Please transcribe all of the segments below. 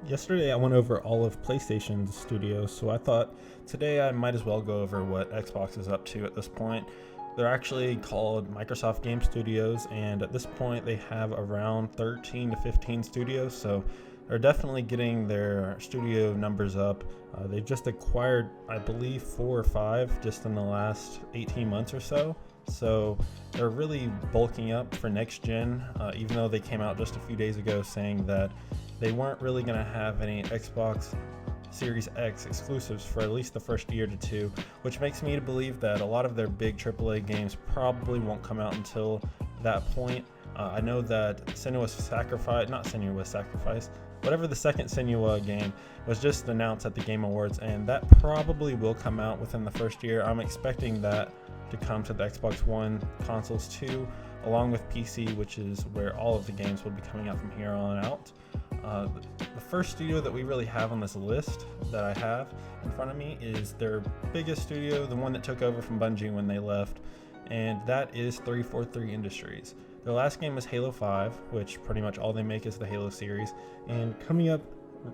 Yesterday I went over all of PlayStation's studios, so I thought today I might as well go over what Xbox is up to at this point. They're actually called Microsoft Game Studios, and at this point they have around 13 to 15 studios, so they're definitely getting their studio numbers up. They've just acquired, I believe, 4 or 5 just in the last 18 months or so. So they're really bulking up for next gen, even though they came out just a few days ago saying that they weren't really going to have any Xbox Series X exclusives for at least the first year to two, which makes me to believe that a lot of their big AAA games probably won't come out until that point. I know that Senua's Sacrifice, whatever the second Senua game was just announced at the Game Awards, and that probably will come out within the first year. I'm expecting that to come to the Xbox One consoles too, along with PC, which is where all of the games will be coming out from here on out. The first studio that we really have on this list that I have in front of me is their biggest studio, the one that took over from Bungie when they left, and that is 343 Industries. Their last game was Halo 5, which pretty much all they make is the Halo series, and coming up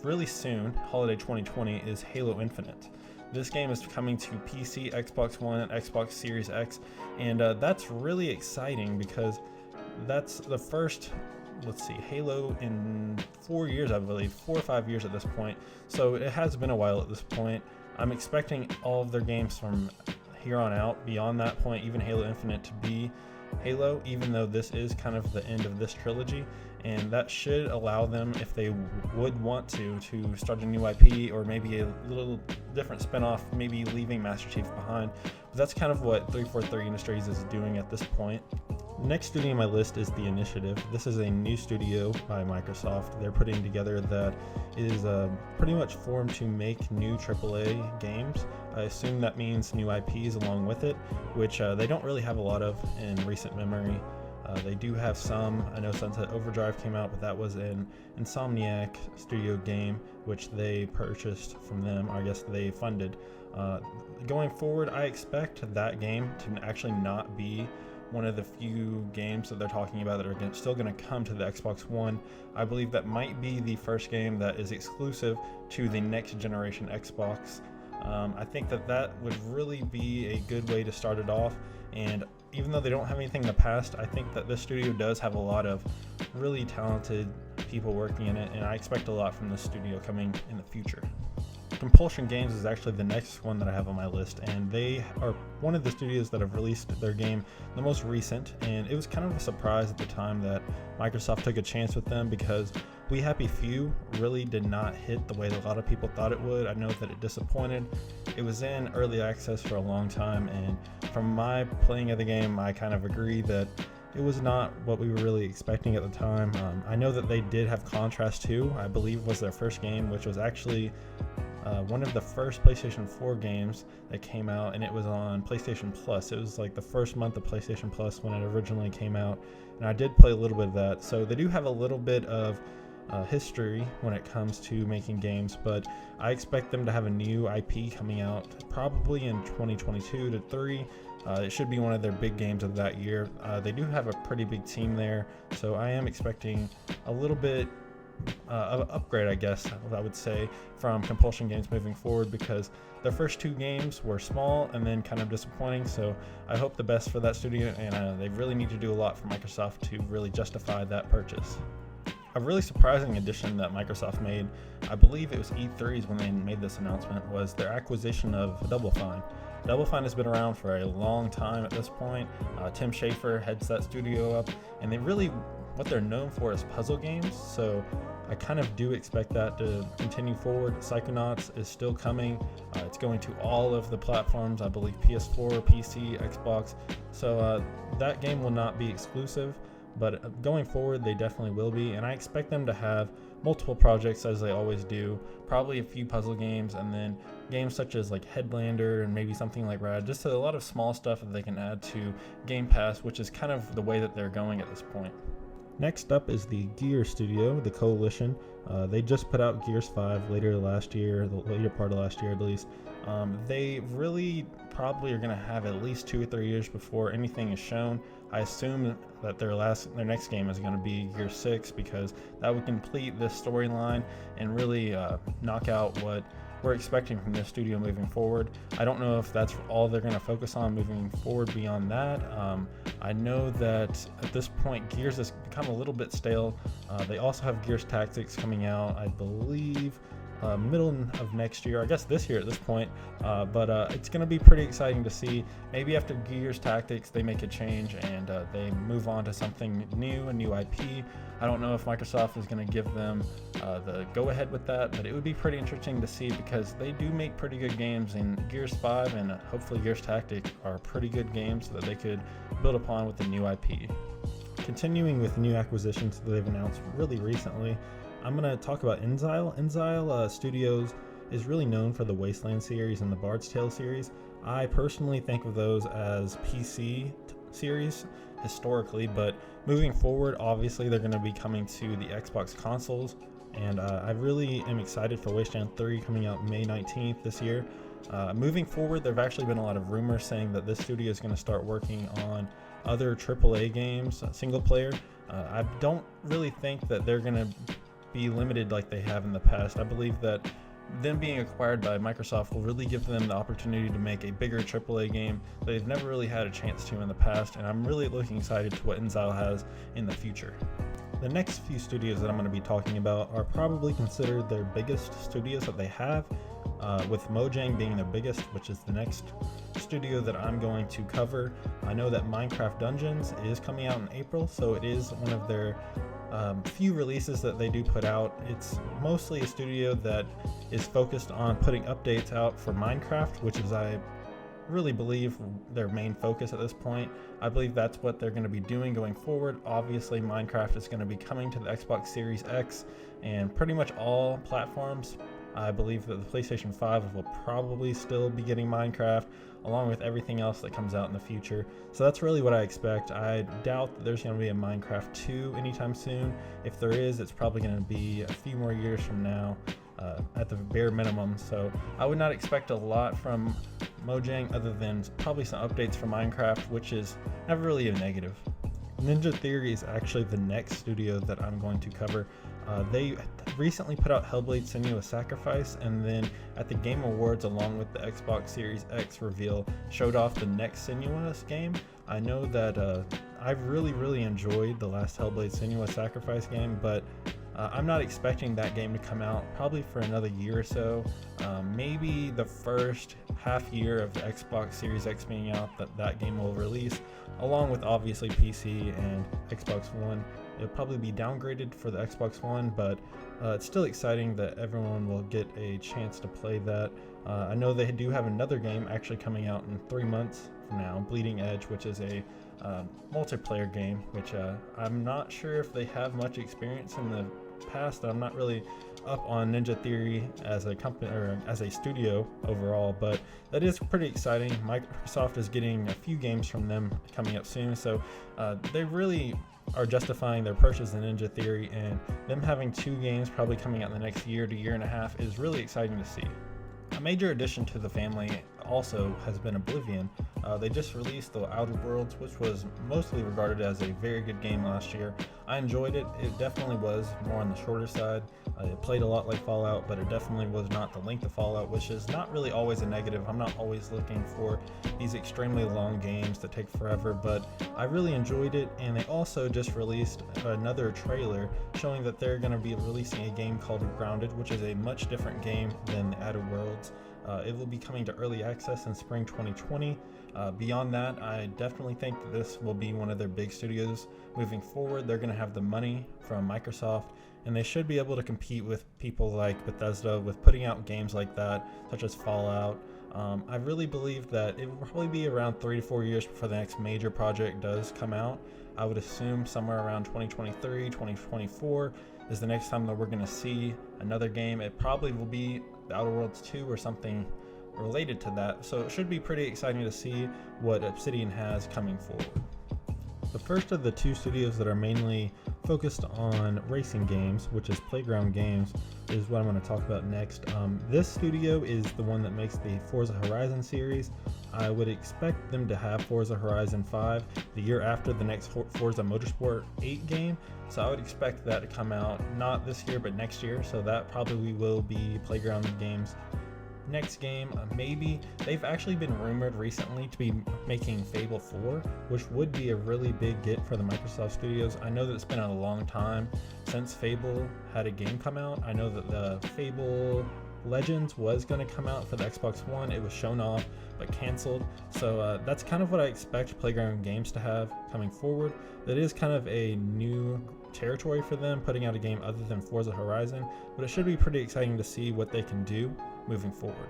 really soon, holiday 2020, is Halo Infinite. This game is coming to PC, Xbox One, and Xbox Series X, and that's really exciting because that's the first, Halo in 4 years, I believe, 4 or 5 years at this point. So it has been a while at this point. I'm expecting all of their games from here on out, beyond that point, even Halo Infinite, to be Halo, even though this is kind of the end of this trilogy. And that should allow them, if they would want to start a new IP or maybe a little different spinoff, maybe leaving Master Chief behind. But that's kind of what 343 Industries is doing at this point. The next studio on my list is The Initiative. This is a new studio by Microsoft. They're putting together that is pretty much formed to make new AAA games. I assume that means new IPs along with it, which they don't really have a lot of in recent memory. They do have some. I know Sunset Overdrive came out, but that was an Insomniac studio game, which they purchased from them, or I guess they funded. Going forward, I expect that game to actually not be one of the few games that they're talking about that are still going to come to the Xbox One. I believe that might be the first game that is exclusive to the next generation Xbox. I think that would really be a good way to start it off, and even though they don't have anything in the past, I think that this studio does have a lot of really talented people working in it, and I expect a lot from this studio coming in the future. Compulsion Games is actually the next one that I have on my list, and they are one of the studios that have released their game the most recent, and it was kind of a surprise at the time that Microsoft took a chance with them because We Happy Few really did not hit the way that a lot of people thought it would. I know that it disappointed. It was in early access for a long time, and from my playing of the game, I kind of agree that it was not what we were really expecting at the time. I know that they did have Contrast 2, I believe was their first game, which was actually one of the first PlayStation 4 games that came out, and it was on PlayStation Plus. It was like the first month of PlayStation Plus when it originally came out, and I did play a little bit of that. So they do have a little bit of history when it comes to making games, but I expect them to have a new IP coming out probably in 2022 to 3. It should be one of their big games of that year. They do have a pretty big team there, so I am expecting a little bit of an upgrade, I guess I would say, from Compulsion Games moving forward, because their first 2 games were small and then kind of disappointing. So I hope the best for that studio, and they really need to do a lot for Microsoft to really justify that purchase. A really surprising addition that Microsoft made, I believe it was E3's when they made this announcement, was their acquisition of Double Fine. Double Fine has been around for a long time at this point. Tim Schafer heads that studio up, and what they're known for is puzzle games, so I kind of do expect that to continue forward. Psychonauts is still coming. It's going to all of the platforms, I believe PS4, PC, Xbox, so that game will not be exclusive, but going forward they definitely will be, and I expect them to have multiple projects as they always do, probably a few puzzle games, and then games such as like Headlander and maybe something like Rad, just a lot of small stuff that they can add to Game Pass, which is kind of the way that they're going at this point. Next up is the Gears studio, the Coalition. They just put out Gears 5 later last year, the later part of last year at least. They really probably are going to have at least 2 or 3 years before anything is shown. I assume that their next game is going to be Gears 6, because that would complete this storyline and really knock out what we're expecting from this studio moving forward. I don't know if that's all they're going to focus on moving forward beyond that. I know that at this point Gears has become a little bit stale. They also have Gears Tactics coming out, I believe, middle of next year, I guess this year at this point, but it's going to be pretty exciting to see. Maybe after Gears Tactics they make a change and they move on to something new, a new IP. I don't know if Microsoft is going to give them the go-ahead with that, but it would be pretty interesting to see, because they do make pretty good games, and Gears 5 and hopefully Gears Tactics are pretty good games that they could build upon with the new IP. Continuing with new acquisitions that they've announced really recently, I'm going to talk about inXile. inXile Studios is really known for the Wasteland series and the Bard's Tale series. I personally think of those as PC series historically, but moving forward, obviously they're going to be coming to the Xbox consoles, and I really am excited for Wasteland 3 coming out May 19th this year. Moving forward, there have actually been a lot of rumors saying that this studio is going to start working on other AAA games, single player. I don't really think that they're going to be limited like they have in the past. I believe that them being acquired by Microsoft will really give them the opportunity to make a bigger AAA game that they've never really had a chance to in the past, and I'm really looking excited to what inXile has in the future. The next few studios that I'm going to be talking about are probably considered their biggest studios that they have, with Mojang being their biggest, which is the next studio that I'm going to cover. I know that Minecraft Dungeons is coming out in April, so it is one of their few releases that they do put out. It's mostly a studio that is focused on putting updates out for Minecraft, which is, I really believe, their main focus at this point. I believe that's what they're going to be doing going forward. Obviously, Minecraft is going to be coming to the Xbox Series X and pretty much all platforms. I believe that the PlayStation 5 will probably still be getting Minecraft, along with everything else that comes out in the future. So that's really what I expect. I doubt that there's going to be a Minecraft 2 anytime soon. If there is, it's probably going to be a few more years from now, at the bare minimum. So I would not expect a lot from Mojang other than probably some updates for Minecraft, which is never really a negative. Ninja Theory is actually the next studio that I'm going to cover. They recently put out Hellblade: Senua's Sacrifice, and then at the Game Awards, along with the Xbox Series X reveal, showed off the next Senua's game. I know that I've really enjoyed the last Hellblade: Senua's Sacrifice game, but I'm not expecting that game to come out probably for another year or so. Maybe the first half year of the Xbox Series X being out, that game will release, along with obviously PC and Xbox One. It'll probably be downgraded for the Xbox One, but it's still exciting that everyone will get a chance to play that. I know they do have another game actually coming out in 3 months from now, Bleeding Edge, which is a multiplayer game, which I'm not sure if they have much experience in the past. I'm not really up on Ninja Theory as a company or as a studio overall, but that is pretty exciting. Microsoft is getting a few games from them coming up soon, so they really are justifying their purchase in Ninja Theory, and them having 2 games probably coming out in the next year to year and a half is really exciting to see. A major addition to the family also has been Oblivion. They just released The Outer Worlds, which was mostly regarded as a very good game last year. I enjoyed it. It definitely was more on the shorter side. It played a lot like Fallout, but it definitely was not the length of Fallout, which is not really always a negative. I'm not always looking for these extremely long games that take forever, but I really enjoyed it. And they also just released another trailer showing that they're going to be releasing a game called Grounded, which is a much different game than The Outer Worlds. It will be coming to early access in spring 2020. Beyond that, I definitely think that this will be one of their big studios moving forward. They're going to have the money from Microsoft, and they should be able to compete with people like Bethesda with putting out games like that, such as Fallout. I really believe that it will probably be around 3 to 4 years before the next major project does come out. I would assume somewhere around 2023, 2024 is the next time that we're going to see another game. It probably will be The Outer Worlds 2 or something related to that, so it should be pretty exciting to see what Obsidian has coming forward. The first of the 2 studios that are mainly focused on racing games, which is Playground Games, is what I'm going to talk about next. This studio is the one that makes the Forza Horizon series. I would expect them to have Forza Horizon 5 the year after the next Forza Motorsport 8 game. So I would expect that to come out not this year but next year. So that probably will be Playground Games next game. Maybe they've actually been rumored recently to be making Fable 4, which would be a really big get for the Microsoft Studios. I know that it's been a long time since Fable had a game come out. I know that the Fable Legends was going to come out for the Xbox One. It was shown off but canceled. So that's kind of what I expect Playground Games to have coming forward. That is kind of a new territory for them, putting out a game other than Forza Horizon, but it should be pretty exciting to see what they can do moving forward.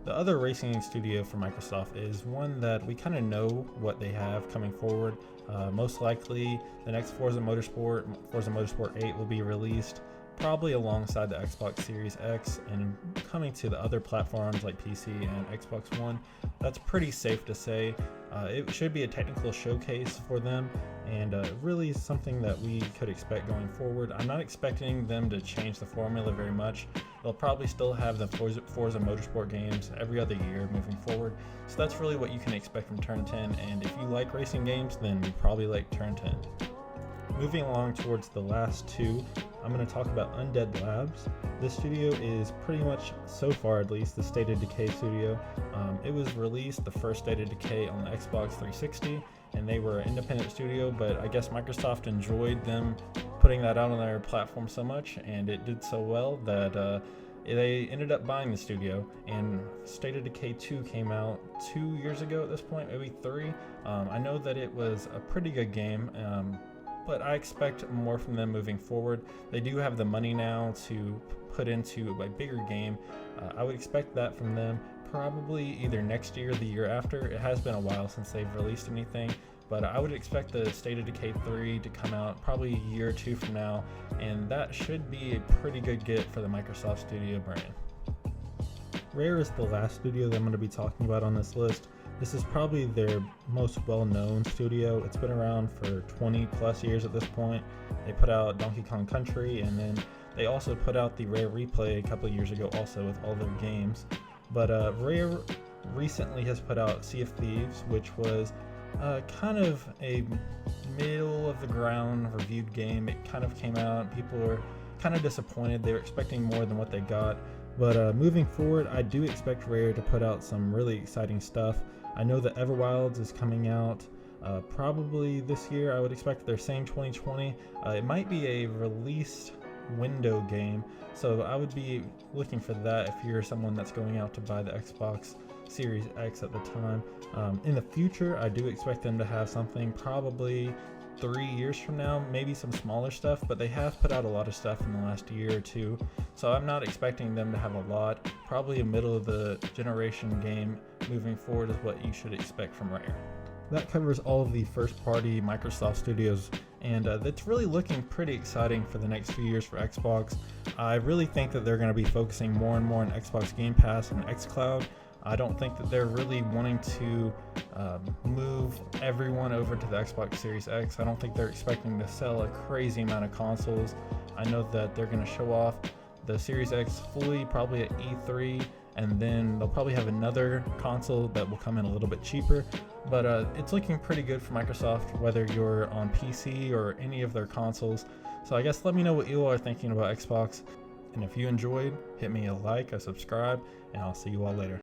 The other racing studio for Microsoft is one that we kind of know what they have coming forward. Most likely the next Forza Motorsport 8 will be released probably alongside the Xbox Series X and coming to the other platforms like PC and Xbox One. That's pretty safe to say. It should be a technical showcase for them and really something that we could expect going forward. I'm not expecting them to change the formula very much. They'll probably still have the Forza Motorsport games every other year moving forward. So that's really what you can expect from Turn 10, and if you like racing games, then you probably like Turn 10. Moving along towards the last two, I'm going to talk about Undead Labs. This studio is pretty much, so far at least, the State of Decay studio. It was released, the first State of Decay, on the Xbox 360, and they were an independent studio, but I guess Microsoft enjoyed them putting that out on their platform so much, and it did so well that they ended up buying the studio, and State of Decay 2 came out 2 years ago at this point, maybe 3. I know that it was a pretty good game, but I expect more from them moving forward. They do have the money now to put into a bigger game. I would expect that from them probably either next year or the year after. It has been a while since they've released anything, but I would expect the State of Decay 3 to come out probably a year or two from now, and that should be a pretty good get for the Microsoft Studio brand. Rare is the last studio that I'm going to be talking about on this list. This is probably their most well-known studio. It's been around for 20 plus years at this point. They put out Donkey Kong Country, and then they also put out the Rare Replay a couple of years ago also with all their games. But Rare recently has put out Sea of Thieves, which was kind of a middle-of-the-ground reviewed game. It kind of came out, people were kind of disappointed. They were expecting more than what they got. But moving forward, I do expect Rare to put out some really exciting stuff. I know that Everwilds is coming out probably this year. I would expect they're saying 2020. It might be a release window game, so I would be looking for that if you're someone that's going out to buy the Xbox Series X at the time. In the future, I do expect them to have something probably 3 years from now, maybe some smaller stuff, but they have put out a lot of stuff in the last year or two, so I'm not expecting them to have a lot. Probably a middle of the generation game moving forward is what you should expect from Rare. That covers all of the first party Microsoft studios, and that's really looking pretty exciting for the next few years for Xbox. I really think that they're going to be focusing more and more on Xbox Game Pass and xCloud. I don't think that they're really wanting to move everyone over to the Xbox Series X. I don't think they're expecting to sell a crazy amount of consoles. I know that they're going to show off the Series X fully probably at E3, and then they'll probably have another console that will come in a little bit cheaper. But it's looking pretty good for Microsoft, whether you're on PC or any of their consoles. So I guess let me know what you all are thinking about Xbox. And if you enjoyed, hit me a like, a subscribe, and I'll see you all later.